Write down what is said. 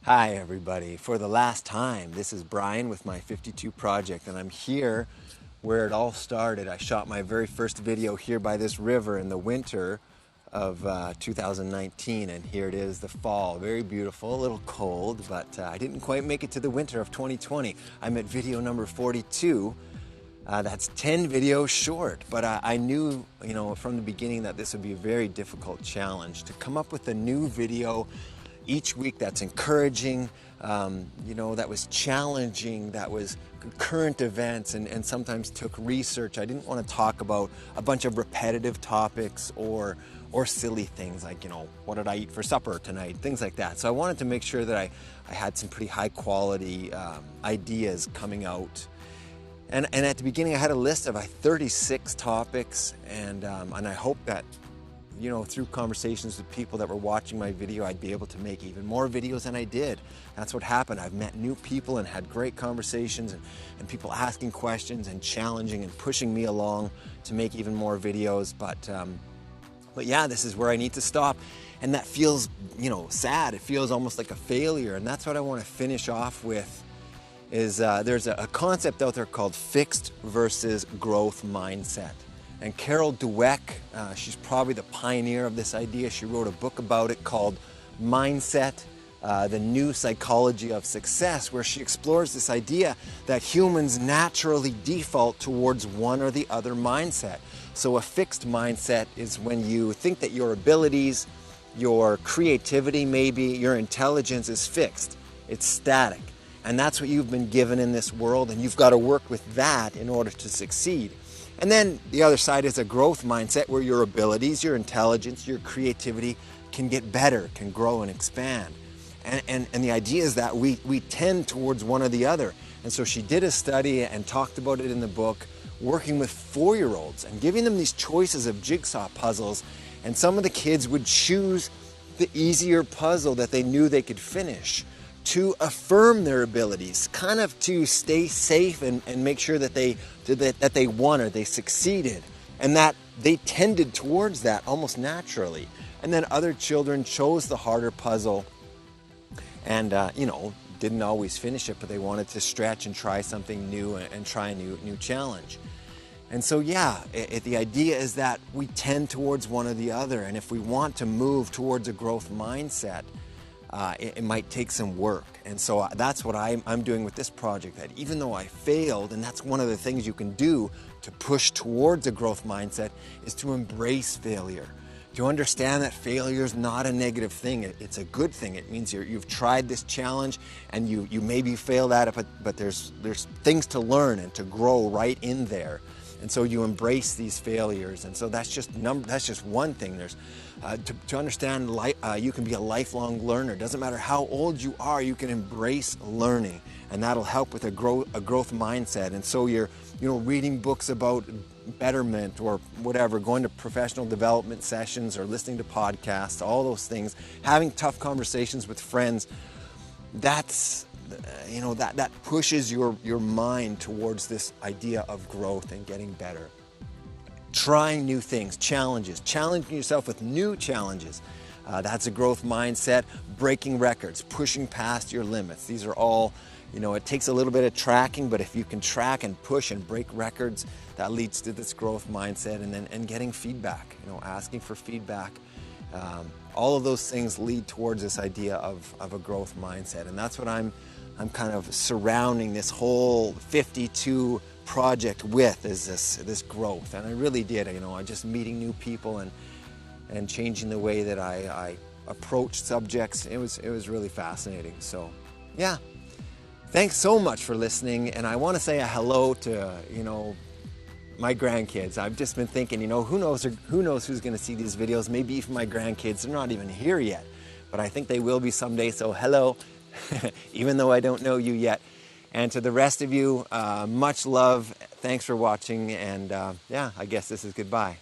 Hi everybody. For the last time, this is Brian with my 52 project, and I'm here where it all started. I shot my very first video here by this river in the winter of 2019, and here it is, the fall. Very beautiful, a little cold, but I didn't quite make it to the winter of 2020. I'm at video number 42. That's 10 videos short, but I knew, from the beginning that this would be a very difficult challenge to come up with a new video each week that's encouraging, that was challenging, that was current events, and sometimes took research. I didn't want to talk about a bunch of repetitive topics or silly things like, what did I eat for supper tonight, things like that. So I wanted to make sure that I had some pretty high quality ideas coming out. And at the beginning I had a list of 36 topics, and I hope that through conversations with people that were watching my video, I'd be able to make even more videos than I did. That's what happened. I've met new people and had great conversations, and people asking questions and challenging and pushing me along to make even more videos. But yeah, this is where I need to stop. And that feels, sad. It feels almost like a failure. And that's what I want to finish off with is there's a concept out there called fixed versus growth mindset. And Carol Dweck, she's probably the pioneer of this idea. She wrote a book about it called Mindset, the New Psychology of Success, where she explores this idea that humans naturally default towards one or the other mindset. So a fixed mindset is when you think that your abilities, your creativity, maybe your intelligence is fixed. It's static. And that's what you've been given in this world, and you've got to work with that in order to succeed. And then the other side is a growth mindset where your abilities, your intelligence, your creativity can get better, can grow and expand. And the idea is that we tend towards one or the other. And so she did a study and talked about it in the book, working with 4-year-olds and giving them these choices of jigsaw puzzles. And some of the kids would choose the easier puzzle that they knew they could finish, to affirm their abilities, kind of to stay safe and make sure that they won or they succeeded, and that they tended towards that almost naturally. And then other children chose the harder puzzle and didn't always finish it, but they wanted to stretch and try something new and try a new challenge. And so the idea is that we tend towards one or the other, and if we want to move towards a growth mindset, it might take some work. And so that's what I'm doing with this project, that even though I failed, and that's one of the things you can do to push towards a growth mindset, is to embrace failure. To understand that failure is not a negative thing, it's a good thing. It means you've tried this challenge and you maybe failed at it, but there's things to learn and to grow right in there. And so you embrace these failures, and so that's just one thing. There's to understand you can be a lifelong learner. Doesn't matter how old you are, you can embrace learning, and that'll help with a growth mindset. And so you're reading books about betterment or whatever, going to professional development sessions or listening to podcasts, all those things, having tough conversations with friends. That's that pushes your mind towards this idea of growth and getting better. Trying new things, challenging yourself with new challenges. That's a growth mindset. Breaking records, pushing past your limits. These are all, it takes a little bit of tracking, but if you can track and push and break records, that leads to this growth mindset. And getting feedback, asking for feedback. All of those things lead towards this idea of a growth mindset. And that's what I'm kind of surrounding this whole 52 project with, is this growth. And I really did, just meeting new people and changing the way that I approach subjects. It was really fascinating. So yeah, thanks so much for listening. And I want to say a hello to, my grandkids. I've just been thinking, who knows who's going to see these videos. Maybe even my grandkids. They're not even here yet, but I think they will be someday. So hello, even though I don't know you yet. And to the rest of you, much love. Thanks for watching. And I guess this is goodbye.